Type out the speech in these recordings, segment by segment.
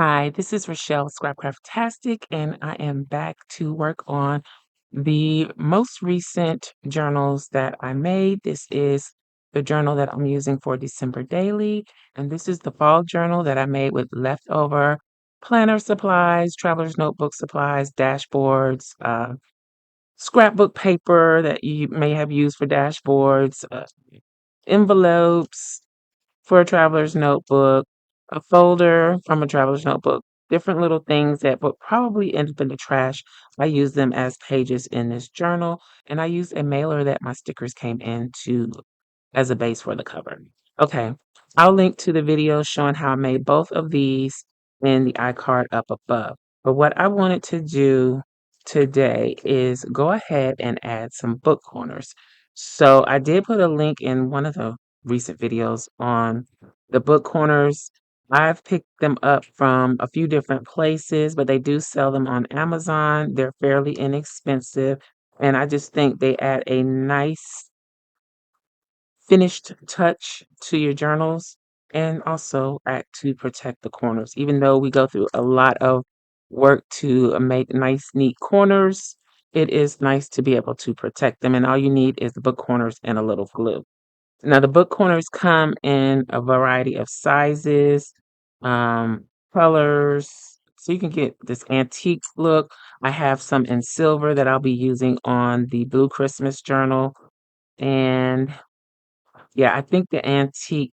Hi, this is Rachelle Scrapcraftastic, and I am back to work on the most recent journals that I made. This is the journal that I'm using for December daily, and this is the fall journal that I made with leftover planner supplies, traveler's notebook supplies, dashboards, scrapbook paper that you may have used for dashboards, envelopes for a traveler's notebook, a folder from a traveler's notebook, different little things that would probably end up in the trash. I use them as pages in this journal, and I use a mailer that my stickers came into as a base for the cover. Okay, I'll link to the video showing how I made both of these in the iCard up above. But what I wanted to do today is go ahead and add some book corners. So I did put a link in one of the recent videos on the book corners. I've picked them up from a few different places, but they do sell them on Amazon. They're fairly inexpensive, and I just think they add a nice finished touch to your journals and also act to protect the corners. Even though we go through a lot of work to make nice, neat corners, it is nice to be able to protect them. And all you need is the book corners and a little glue. Now, the book corners come in a variety of sizes, um, colors, so you can get this antique look. I have some in silver that I'll be using on the Blue Christmas journal. And yeah, I think the antique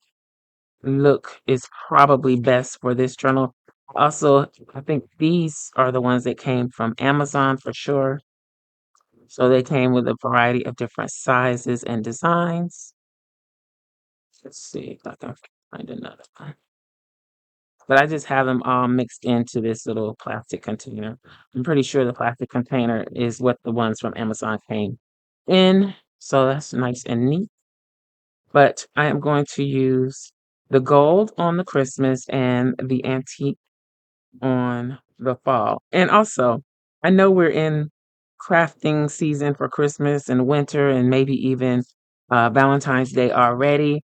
look is probably best for this journal. Also, I think these are the ones that came from Amazon for sure. So they came with a variety of different sizes and designs. Let's see if I can find another one. But I just have them all mixed into this little plastic container. I'm pretty sure the plastic container is what the ones from Amazon came in. So that's nice and neat. But I am going to use the gold on the Christmas and the antique on the fall. And also, I know we're in crafting season for Christmas and winter and maybe even Valentine's Day already.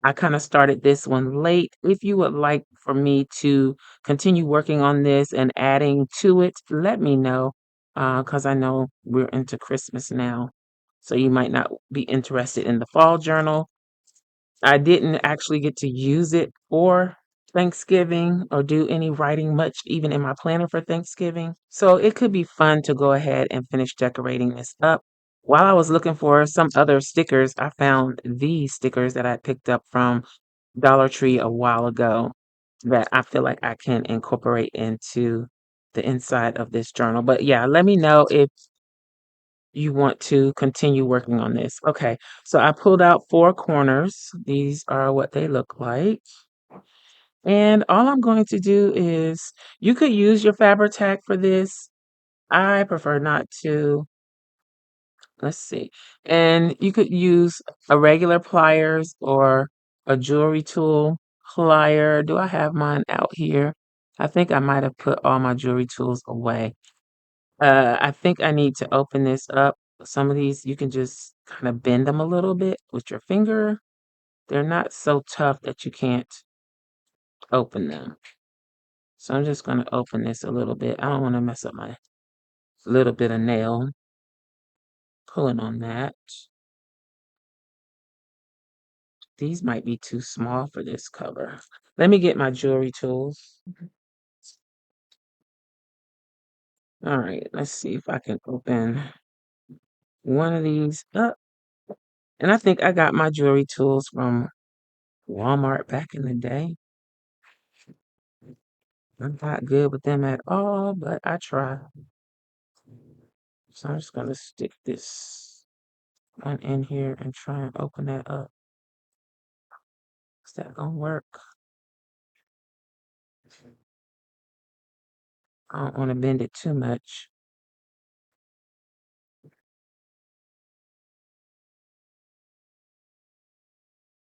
I kind of started this one late. If you would like for me to continue working on this and adding to it, let me know because I know we're into Christmas now. So you might not be interested in the fall journal. I didn't actually get to use it for Thanksgiving or do any writing much even in my planner for Thanksgiving. So it could be fun to go ahead and finish decorating this up. While I was looking for some other stickers, I found these stickers that I picked up from Dollar Tree a while ago that I feel like I can incorporate into the inside of this journal. But yeah, let me know if you want to continue working on this. Okay, so I pulled out four corners. These are what they look like. And all I'm going to do is, you could use your Fabri-Tac for this. I prefer not to. Let's see. And you could use a regular pliers or a jewelry tool plier. Do I have mine out here? I think I might have put all my jewelry tools away. I think I need to open this up. Some of these, you can just kind of bend them a little bit with your finger. They're not so tough that you can't open them. So I'm just going to open this a little bit. I don't want to mess up my little bit of nail pulling on that. These might be too small for this cover. Let me get my jewelry tools. All right, let's see if I can open one of these up. And I think I got my jewelry tools from Walmart back in the day. I'm not good with them at all, but I try. So I'm just gonna stick this one in here and try and open that up. Is that gonna work? I don't want to bend it too much.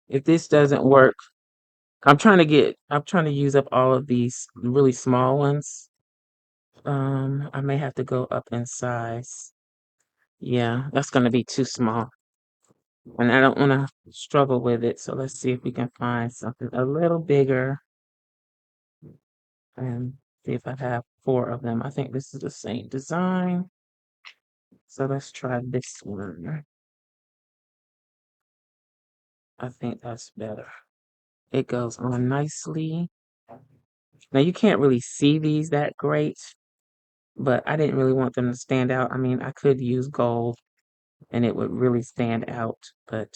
If this doesn't work, I'm trying to use up all of these really small ones. I may have to go up in size. Yeah, that's gonna be too small. And I don't want to struggle with it. So let's see if we can find something a little bigger. and see if I have 4 of them. I think this is the same design. So let's try this one. I think that's better. It goes on nicely. Now you can't really see these that great, but I didn't really want them to stand out. I mean, I could use gold and it would really stand out, but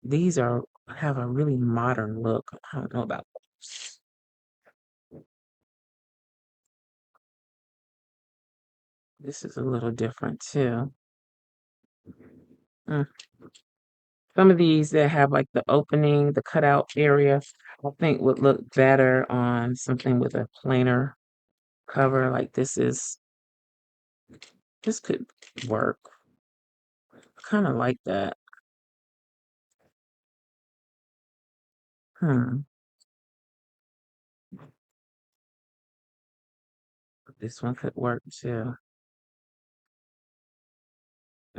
these are have a really modern look. I don't know about those. This is a little different too. Mm. Some of these that have like the opening, the cutout area, I think would look better on something with a plainer cover. Like this could work. I kind of like that. Hmm. This one could work too.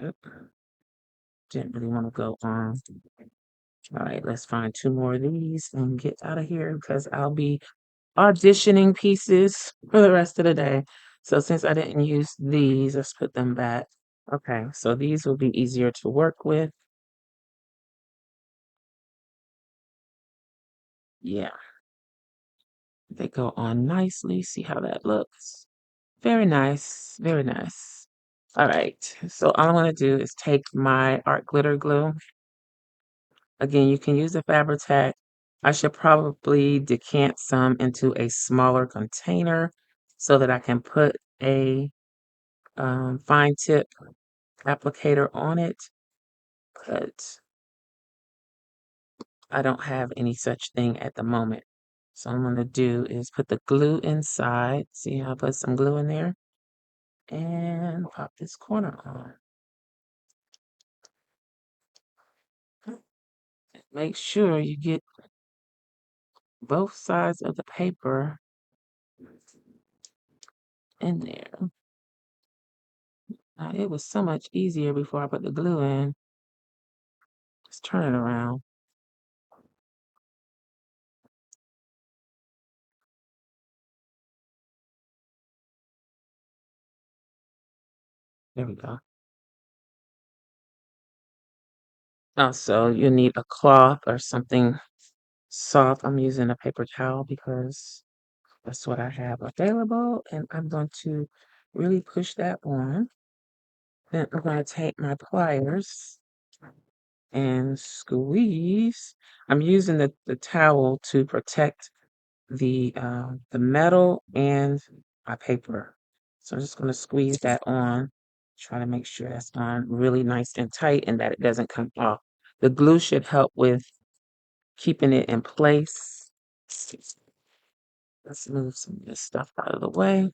Oop, didn't really want to go on. All right, let's find 2 more of these and get out of here because I'll be auditioning pieces for the rest of the day. So since I didn't use these, let's put them back. Okay, so these will be easier to work with. Yeah, they go on nicely. See how that looks. Very nice, very nice. All right, so all I'm gonna do is take my art glitter glue. Again, you can use a Fabri-Tac. I should probably decant some into a smaller container so that I can put a fine tip applicator on it, but I don't have any such thing at the moment. So what I'm going to do is put the glue inside. See how I put some glue in there? And pop this corner on. Make sure you get both sides of the paper in there. Now, it was so much easier before I put the glue in. Let's turn it around. There we go. Also, you need a cloth or something soft. I'm using a paper towel because that's what I have available. And I'm going to really push that on. Then I'm going to take my pliers and squeeze. I'm using the towel to protect the metal and my paper. So I'm just going to squeeze that on. Try to make sure that's on really nice and tight and that it doesn't come off. The glue should help with keeping it in place. Let's move some of this stuff out of the way.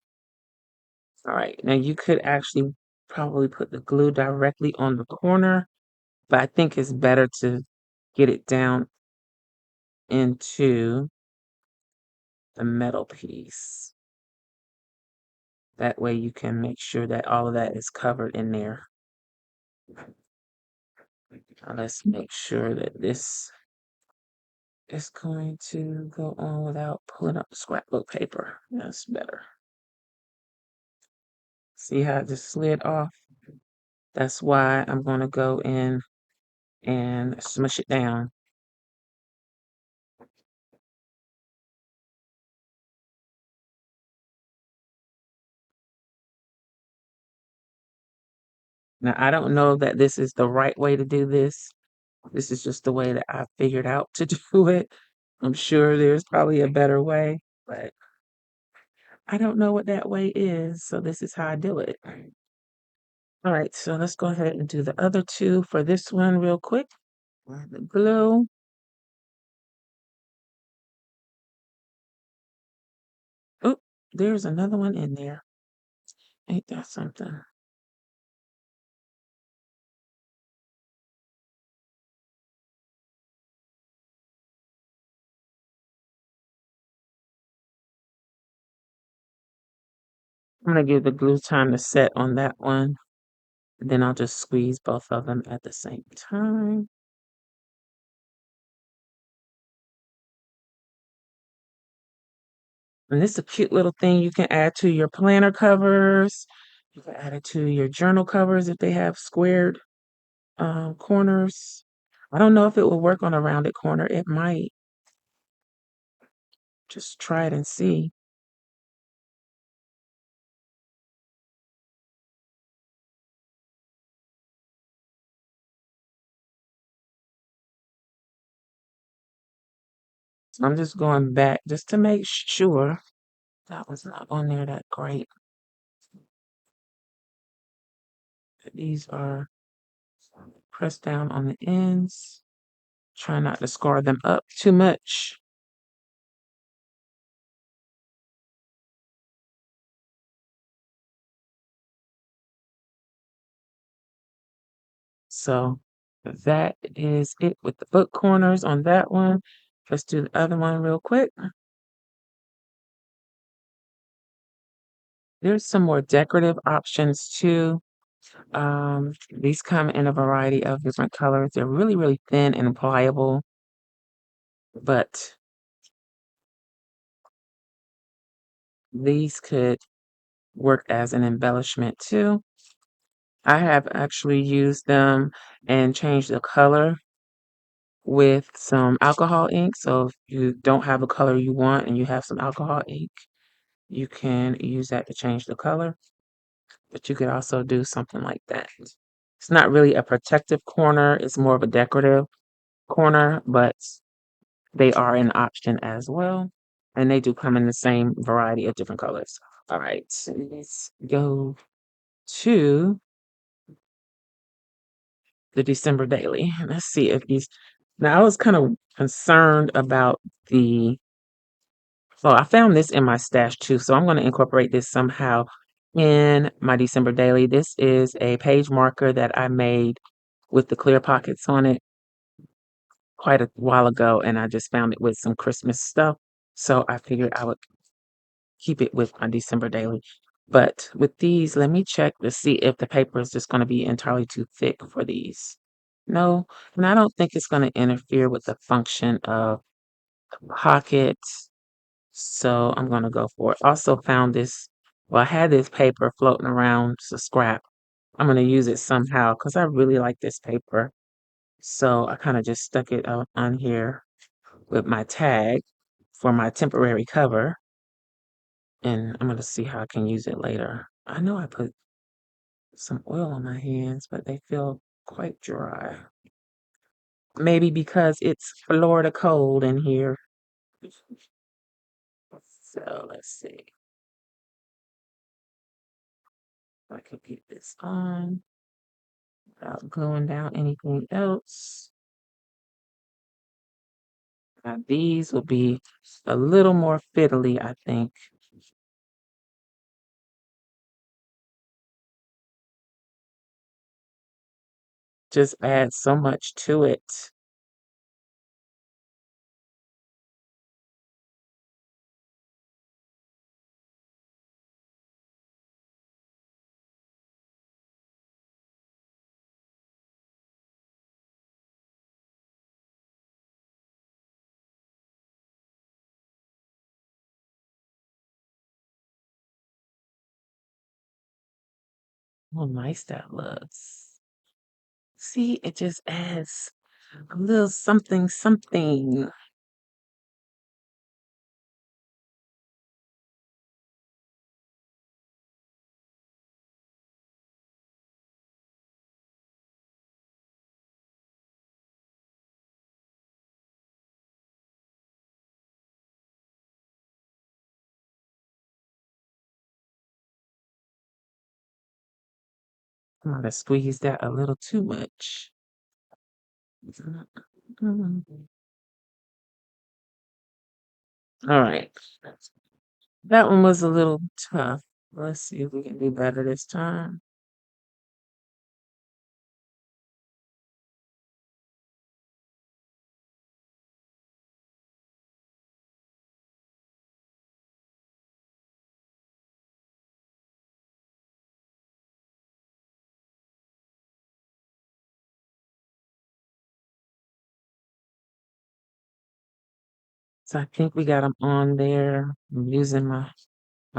All right, now you could actually probably put the glue directly on the corner, but I think it's better to get it down into the metal piece. That way you can make sure that all of that is covered in there. Now let's make sure that this is going to go on without pulling up the scrapbook paper. That's better. See how it just slid off? That's why I'm going to go in and smush it down. Now, I don't know that this is the right way to do this. This is just the way that I figured out to do it. I'm sure there's probably a better way, but I don't know what that way is, so this is how I do it. All right, so let's go ahead and do the other two for this one real quick. The glue. Oh, there's another one in there. Ain't that something? I'm gonna give the glue time to set on that one. Then I'll just squeeze both of them at the same time. And this is a cute little thing you can add to your planner covers. You can add it to your journal covers if they have squared corners. I don't know if it will work on a rounded corner. It might. Just try it and see. So I'm just going back just to make sure that was not on there that great. These are pressed down on the ends. Try not to scar them up too much. So that is it with the book corners on that one. Let's do the other one real quick. There's some more decorative options too. These come in a variety of different colors. They're really, really thin and pliable, but these could work as an embellishment too. I have actually used them and changed the color with some alcohol ink. So if you don't have a color you want and you have some alcohol ink, you can use that to change the color. But you could also do something like that. It's not really a protective corner, it's more of a decorative corner, but they are an option as well. And they do come in the same variety of different colors. All right, so let's go to the December daily. Let's see if these. Now, I was kind of concerned about the. Well, I found this in my stash too, so I'm going to incorporate this somehow in my December daily. This is a page marker that I made with the clear pockets on it quite a while ago, and I just found it with some Christmas stuff. So I figured I would keep it with my December daily. But with these, let me check to see if the paper is just going to be entirely too thick for these. No, and I don't think it's going to interfere with the function of the pocket. So I'm going to go for it. Also found this, well, I had this paper floating around, it's a scrap. I'm going to use it somehow because I really like this paper. So I kind of just stuck it on here with my tag for my temporary cover. And I'm going to see how I can use it later. I know I put some oil on my hands, but they feel quite dry. Maybe because it's Florida cold in here. So let's see if I can get this on without gluing down anything else. Now these will be a little more fiddly, I think. Just add so much to it. How nice that looks. See, it just adds a little something, something. I might have squeezed that a little too much. All right. That one was a little tough. Let's see if we can do better this time. So I think we got them on there. I'm using my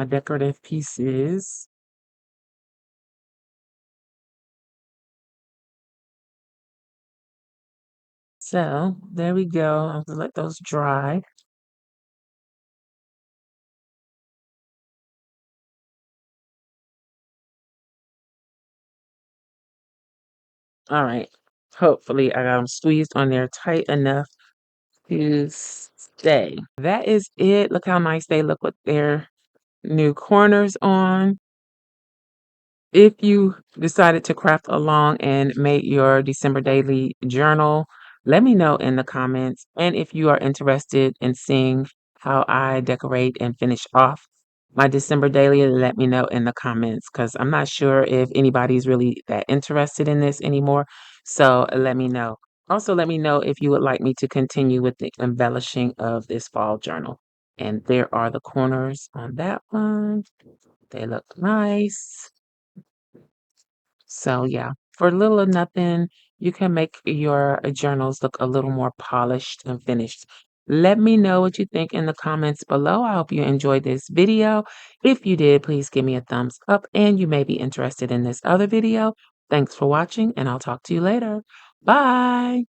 decorative pieces. So there we go. I'll have to let those dry. All right. Hopefully I got them squeezed on there tight enough to stay. That is it. Look how nice they look with their new corners on. If you decided to craft along and make your December daily journal, let me know in the comments. And if you are interested in seeing how I decorate and finish off my December daily, let me know in the comments because I'm not sure if anybody's really that interested in this anymore. So let me know. Also, let me know if you would like me to continue with the embellishing of this fall journal. And there are the corners on that one. They look nice. So yeah, for little or nothing, you can make your journals look a little more polished and finished. Let me know what you think in the comments below. I hope you enjoyed this video. If you did, please give me a thumbs up and you may be interested in this other video. Thanks for watching and I'll talk to you later. Bye.